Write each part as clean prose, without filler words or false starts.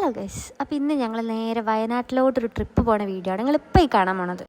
Hello guys, അപ്പോൾ ഇന്ന് ഞങ്ങൾ നേരെ വയനാട്ടിലോട്ടൊരു ട്രിപ്പ് പോണ വീഡിയോ ആണ് നിങ്ങളിപ്പോൾ ഈ കാണാൻ പോണത്.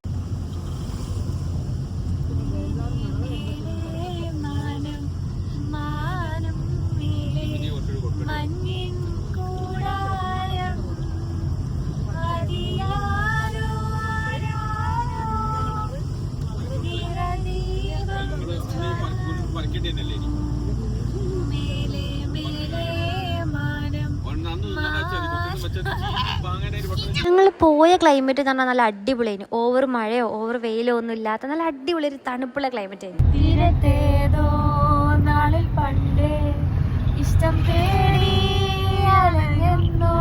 ഞങ്ങൾ പോയ ക്ലൈമറ്റ് എന്ന് പറഞ്ഞാൽ നല്ല അടിപൊളിയായിരുന്നു. ഓവർ മഴയോ ഓവർ വെയിലോ ഒന്നും ഇല്ലാത്ത നല്ല അടിപൊളി ഒരു തണുപ്പുള്ള ക്ലൈമറ്റ് ആയിരുന്നു. തീരത്തേതോ നാളിൽ പണ്ട് ഇഷ്ടം തേടി അലഞ്ഞെന്നോ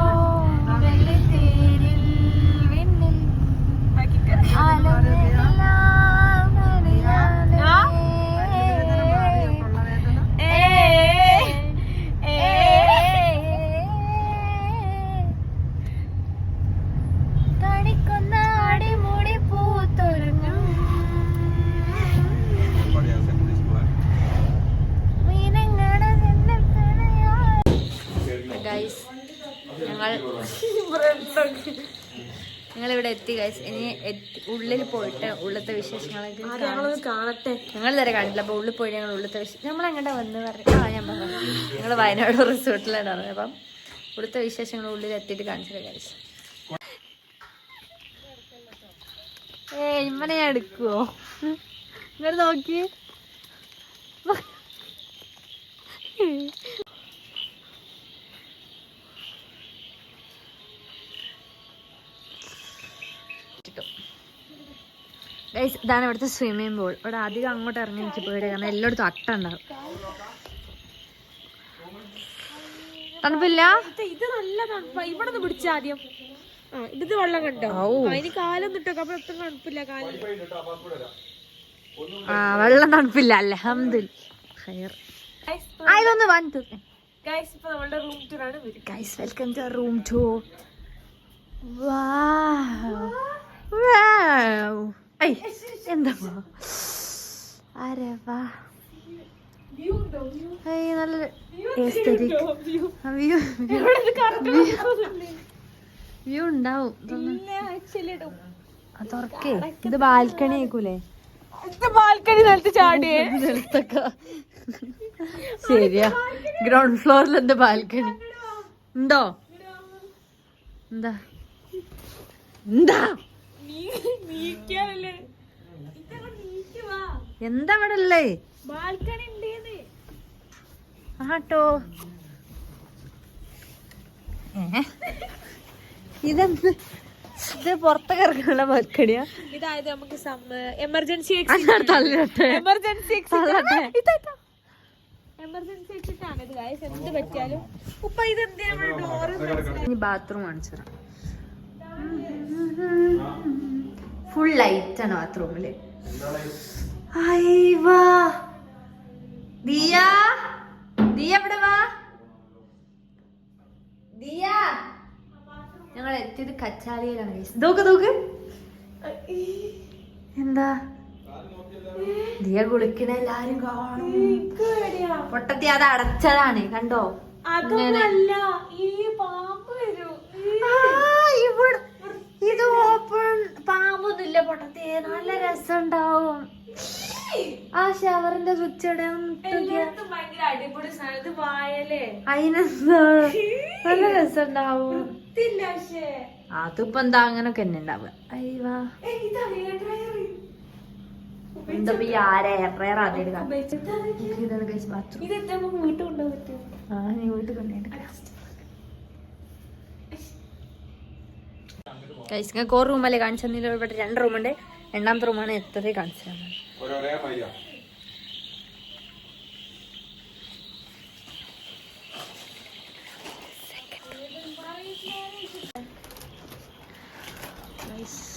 വെള്ളിത്തേരിൽ വിണ്ണിൽ ഞങ്ങളിവിടെ എത്തി ഗൈസ്. ഇനി ഉള്ളിൽ പോയിട്ട് ഉള്ളത്തെ വിശേഷങ്ങളൊക്കെ കാണട്ടെ. ഞങ്ങൾ നേരെ കാണില്ല. അപ്പോൾ ഉള്ളിൽ പോയിട്ട് ഞങ്ങൾ ഉള്ളത്തെ നമ്മൾ എങ്ങോട്ടാ വന്ന് പറഞ്ഞു. ഞാൻ പറഞ്ഞു ഞങ്ങൾ വയനാട് റിസോർട്ടിലാണ് പറഞ്ഞത്. അപ്പം ഉള്ളത്തെ വിശേഷങ്ങൾ ഉള്ളിൽ എത്തിയിട്ട് കാണിച്ചില്ല ഗൈസ്. ഇമ്മനെ ഞാൻ എടുക്കുവോ? ഇങ്ങോട്ട് നോക്കി. ഗൈസ്, ഇതാണ് ഇവിടുത്തെ സ്വിമ്മിംഗ് പൂൾ. ഇവിടെ അധികം അങ്ങോട്ട് ഇറങ്ങി എനിക്ക് പോയിട്ട് കാരണം എല്ലായിടത്തും അട്ട ഉണ്ടാവും. തണുപ്പില്ല. ഇത് നല്ല തണുപ്പാ. ഇവിടെ നിന്ന് പിടിച്ച ആദ്യം ഇത് വെള്ളം കണ്ടോ? അതിന് കാലൊന്നും ഇട്ടൊക്കെ അപ്പൊ എത്ര തണുപ്പില്ല. വെള്ളം തണുപ്പില്ല. അൽഹംദുലില്ലാഹ്. ഇതൊന്ന് വന്നു ഗൈസ്. ഇപ്പൊ നമ്മളുടെ റൂം ടൂർ ആണ്. Guys, welcome to room tour. എന്താ നല്ല വ്യൂ ഉണ്ടാവും. തുറക്കേ. ഇത് ബാൽക്കണി ആയിക്കൂലേ? ബാൽക്കണി നിലത്ത് ചാടിയേ നിലത്തൊക്കെ. ശരിയാ, ഗ്രൗണ്ട് ഫ്ലോറിൽ എന്താ ബാൽക്കണി ഉണ്ടോ? എന്താ എന്താ ഇവിടെ ഉള്ളേ? ബാൽക്കണി ആട്ടോ. ഇതെന്ത്? ഇത് പുറത്തൊക്കെ ഇറങ്ങാനുള്ള ബാൽക്കണിയാ? ഇതായത് നമുക്ക് എമർജൻസി എക്സിറ്റാണ് ഇത് ഗൈസ്. എന്ത് പറ്റിയാലും ഉപ്പ ഇതെന്താണ് ബാത്റൂം കാണിച്ചു തരാം. ഫുൾ ലൈറ്റ് ആണ് ബാത്റൂമില്. ഞങ്ങൾ എത്തിയത് കച്ചാലിയിലാണ്. എന്താ ദിയ കുളിക്കണ എല്ലാരും കാണും. പൊട്ടത്തി അത് അടച്ചതാണ് കണ്ടോ? ഇത് ഓപ്പൺ. പാമ്പൊന്നുമില്ല പൊട്ടത്തി. നല്ല രസം ഉണ്ടാവും. ആ ഷവറിന്റെ സ്വിച്ച് അതിനെന്താ നല്ല രസം ഉണ്ടാവും. അതിപ്പോ എന്താ അങ്ങനൊക്കെ തന്നെ ഉണ്ടാവുക. എന്താ ഈ ആരെ എയർ ആദ്യമായിട്ട് നീ വീട്ടിൽ കൊണ്ടുപോയിട്ട് ഒരു റൂമല്ലേ കാണിച്ചു തന്നില്ല. ഇവിടെ 2 റൂമുണ്ട്. 2ാമത്തെ റൂമാണ് എത്ര കാണിച്ചു തന്നെ.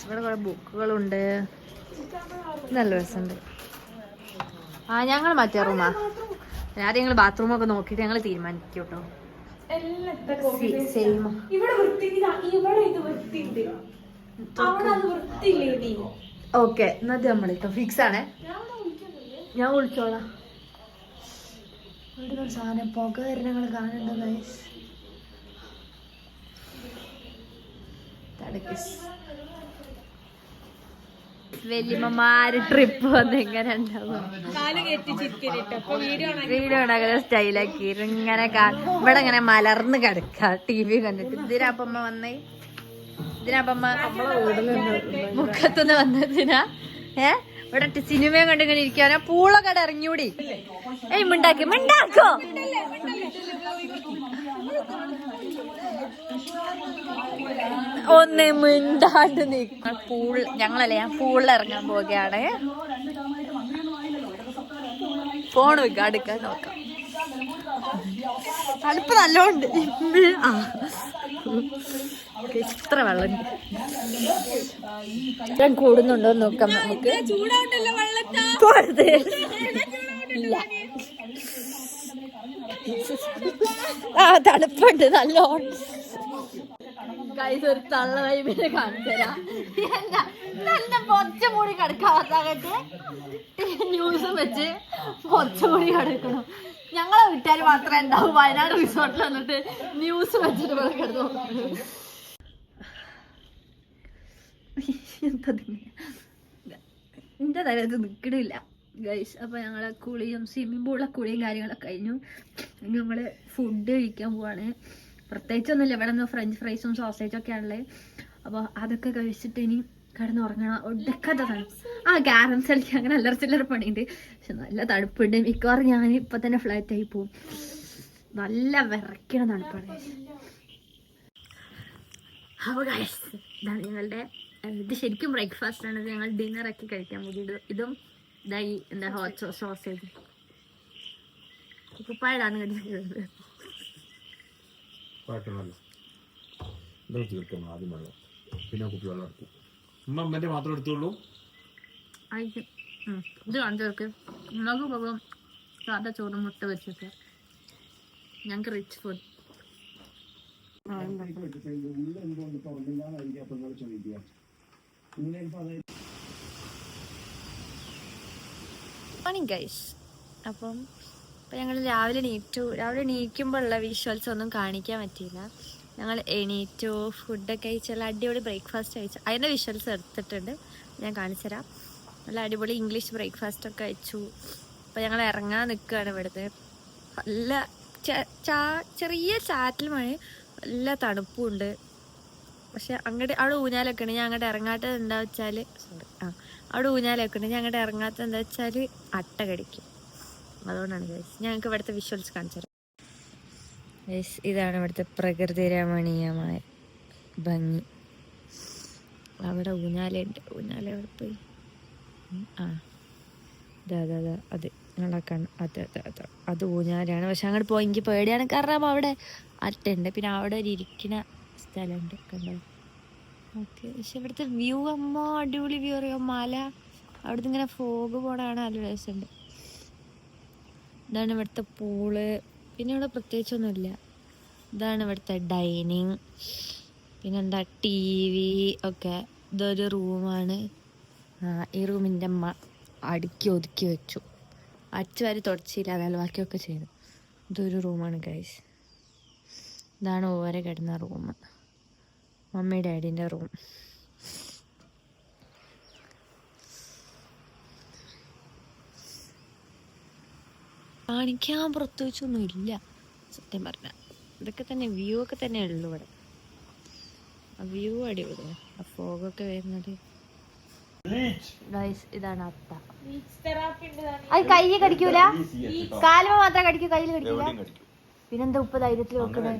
ഇവിടെ കുറെ ബുക്കുകളുണ്ട്. നല്ല രസമുണ്ട്. ഞങ്ങൾ മറ്റേ റൂമാ. ആദ്യം ഞങ്ങൾ ബാത്റൂമൊക്കെ നോക്കിയിട്ട് ഞങ്ങൾ തീരുമാനിക്കും കേട്ടോ. ഓക്കെ, എന്നത് നമ്മളിട്ടോ ഫിക്സ് ആണേ. ഞാൻ വിളിച്ചോളാം. സാധനം പുക വരുന്ന ഞങ്ങൾ കാണുന്നുണ്ടോ ഗൈസ്? വല്യമ്മമാര് ട്രിപ്പ് വന്ന് എങ്ങനെ ഉണ്ടാവും വീഡിയോ ഉണ്ടാക്കുന്ന സ്റ്റൈലാക്കി ഇങ്ങനെ ഇവിടെ ഇങ്ങനെ മലർന്ന് കിടക്ക TV കണ്ടിട്ട്. ഇതിനപ്പമ്മ വന്നേ, ഇതിനപ്പമ്മ മുഖത്തുനിന്ന് വന്നതിനാ ഇവിടെ സിനിമയും കണ്ടിങ്ങനെ ഇരിക്കാനാ. പൂളക്കട ഇറങ്ങിയൂടി. മിണ്ടാക്കോ ഒന്ന് മിണ്ടാണ്ട് നിൽക്കും. ഞങ്ങളല്ലേ, ഞാൻ പൂളിൽ ഇറങ്ങാൻ പോവുകയാണ്. ഫോൺ വെക്ക, അടുക്കാൻ നോക്കാം. തണുപ്പ് നല്ലോണ്ട്. ഇത്ര വെള്ളമുണ്ട്. ഞാൻ കൂടുന്നുണ്ടോ നോക്കാം നമുക്ക്. ഇല്ല, തണുപ്പുണ്ട് നല്ലോണം. ഒരു തള്ള വൈബിനെ കാണിച്ചരാ. നല്ല പൊച്ചമൂടി കിടക്കാത്ത ന്യൂസും വെച്ച് പൊച്ചമൂടി കിടക്കണം. ഞങ്ങളെ വീട്ടുകാർ മാത്രമേ ഉണ്ടാവും വയനാട് റിസോർട്ടിൽ വന്നിട്ട് ന്യൂസ് വെച്ചിട്ട് ഇവിടെ കിടന്നു. എന്റെ തലത്ത് നിൽക്കണില്ല ഗൈസ്. അപ്പൊ ഞങ്ങളെ കുളിയും സ്വിമ്മിംഗ് പൂളിലെ കുളിയും കാര്യങ്ങളൊക്കെ കഴിഞ്ഞു. ഞങ്ങള് ഫുഡ് കഴിക്കാൻ പോവാണ്. പ്രത്യേകിച്ചൊന്നുമില്ല, ഇവിടെ നിന്ന് ഫ്രഞ്ച് ഫ്രൈസും സോസേജും ഒക്കെ ആണല്ലേ. അപ്പോൾ അതൊക്കെ കഴിച്ചിട്ട് ഇനി കിടന്നുറങ്ങണം. ഒടുക്കത്തെ തണുപ്പ്. ക്യാരംസ് കളിക്കാൻ അങ്ങനെ അല്ലറ ചില്ലറ പണിയുണ്ട്. പക്ഷെ നല്ല തണുപ്പുണ്ട്. മിക്കവാറും ഞാൻ ഇപ്പം തന്നെ ഫ്ലൈറ്റായി പോവും. നല്ല വിറയ്ക്കണ തണുപ്പാണ്. അപ്പോൾ ഗൈസ്, ഇതാണ് ഞങ്ങളുടെ ഇത് ശരിക്കും ബ്രേക്ക്ഫാസ്റ്റ് ആണ്. ഞങ്ങൾ ഡിന്നറൊക്കെ കഴിക്കാൻ പോയിട്ട് ഇതും ഇതായി എന്താ ഹോട്ട് സോസേജ് കുപ്പായതാണ് കഴിക്കുന്നത്. പിന്നെ കുപ്പി വെള്ളം എടുത്തു. അമ്മന്റെ മാത്രം എടുത്തോളൂ. ഇത് കാണിച്ചവർക്ക് നമുക്ക് പോകും. സാധാ ചോറും മുട്ട വെച്ചിട്ട് ഞങ്ങൾക്ക് റിച്ച് ഫുഡ്. Morning guys. അപ്പം ഞങ്ങൾ രാവിലെ എണീക്കുമ്പോഴുള്ള വിഷ്വൽസ് ഒന്നും കാണിക്കാൻ പറ്റിയില്ല. ഞങ്ങൾ എണീറ്റു, ഫുഡൊക്കെ കഴിച്ചുള്ള അടിപൊളി ബ്രേക്ക്ഫാസ്റ്റ് കഴിച്ചു. അതിൻ്റെ വിഷ്വൽസ് എടുത്തിട്ടുണ്ട്, ഞാൻ കാണിച്ചു തരാം. നല്ല അടിപൊളി ഇംഗ്ലീഷ് ബ്രേക്ക്ഫാസ്റ്റൊക്കെ കഴിച്ചു. അപ്പോൾ ഞങ്ങൾ ഇറങ്ങാൻ നിൽക്കുകയാണ് ഇവിടുത്തെ. നല്ല ചെറിയ ചാറ്റൽ മഴ, നല്ല തണുപ്പുണ്ട്. പക്ഷെ അവിടെ ഊഞ്ഞാലൊക്കെ ഉണ്ട്. ഞാൻ അങ്ങോട്ട് ഇറങ്ങാത്തത് എന്താ വെച്ചാൽ അവിടെ ഊഞ്ഞാലൊക്കെ ഉണ്ട്. ഞാൻ അങ്ങോട്ട് ഇറങ്ങാത്തത് എന്താ വെച്ചാൽ അട്ട കടിക്കും. അതുകൊണ്ടാണ് ഗൈസ്. ഞങ്ങൾക്ക് ഇവിടുത്തെ വിഷ്വൽസ് കാണിച്ചു തരാം ഗൈസ്. ഇതാണ് ഇവിടുത്തെ പ്രകൃതി രമണീയമായ ഭംഗി. അവിടെ ഊഞ്ഞാലുണ്ട്. ഊഞ്ഞാല അവിടെ പോയി. അത് ഞങ്ങളെ അത് ഊഞ്ഞാലാണ്. പക്ഷെ അങ്ങോട്ട് പോയി എനിക്ക് പേടിയാണ്. കാരണം അവിടെ അട്ടുണ്ട്. പിന്നെ അവിടെ ഒരു ഇരിക്കുന്ന സ്ഥലമുണ്ട്, കണ്ടോ. ഓക്കെ. പക്ഷെ ഇവിടുത്തെ വ്യൂ അടിപൊളി വ്യൂ അറിയാം. മല അവിടുന്ന് ഇങ്ങനെ ഫോഗ് പോണാണ്. നല്ല രസമുണ്ട്. ഇതാണ് ഇവിടുത്തെ പൂള്. പിന്നെ ഇവിടെ പ്രത്യേകിച്ചൊന്നുമില്ല. ഇതാണ് ഇവിടുത്തെ ഡൈനിങ്. പിന്നെന്താ TV ഒക്കെ. ഇതൊരു റൂമാണ്. ഈ റൂമിൻ്റെ അമ്മ അടുക്കി ഒതുക്കി വെച്ചു. അച്ചുവാരി തുടച്ചില്ല, അതല്ല ബാക്കിയൊക്കെ ചെയ്തു. ഇതൊരു റൂമാണ് ഗൈസ്. ഇതാണ് ഓരെ കിടന്ന റൂം, മമ്മി ഡാഡീൻ്റെ റൂം. കാണിക്കാൻ പ്രത്യേകിച്ചൊന്നും ഇല്ല സത്യം പറഞ്ഞാൽ. ഇതൊക്കെ തന്നെ വ്യൂ ഒക്കെ തന്നെ ഉള്ളു ഇവിടെ. ആ വ്യൂ അടിപൊളിയാണ്. ആ ഫോഗൊക്കെ വരുന്നത്. ഇതാണ് അത്ത. അത് കൈ കടിക്കൂല, കാലുമ മാത്രം കടിക്കൂ, കയ്യിൽ കടിക്കൂല. പിന്നെന്താ ഉപ്പ് ധൈര്യത്തിൽ വെക്കണേ?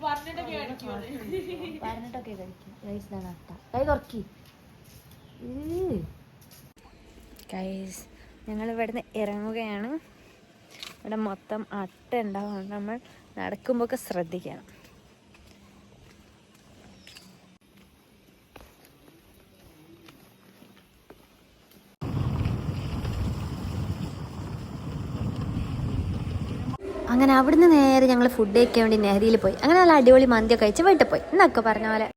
പറഞ്ഞിട്ടൊക്കെ കഴിക്കും. ഇതാണ് അത്ത. കൈ തുറക്കി. ഗൈസ്, ഞങ്ങൾ ഇവിടുന്ന് ഇറങ്ങുകയാണ്. ഇവിടെ മൊത്തം അട്ട ഉണ്ടാവും. നമ്മൾ നടക്കുമ്പോൾ ഒക്കെ ശ്രദ്ധിക്കണം. അങ്ങനെ അവിടുന്ന് നേരെ ഞങ്ങൾ ഫുഡ് കഴിക്കാൻ വേണ്ടി നെഹരിയിൽ പോയി. അങ്ങനെ നല്ല അടിപൊളി മന്തിയൊക്കെ കഴിച്ച് വീട്ടിൽ പോയി എന്നൊക്കെ പറഞ്ഞ പോലെ.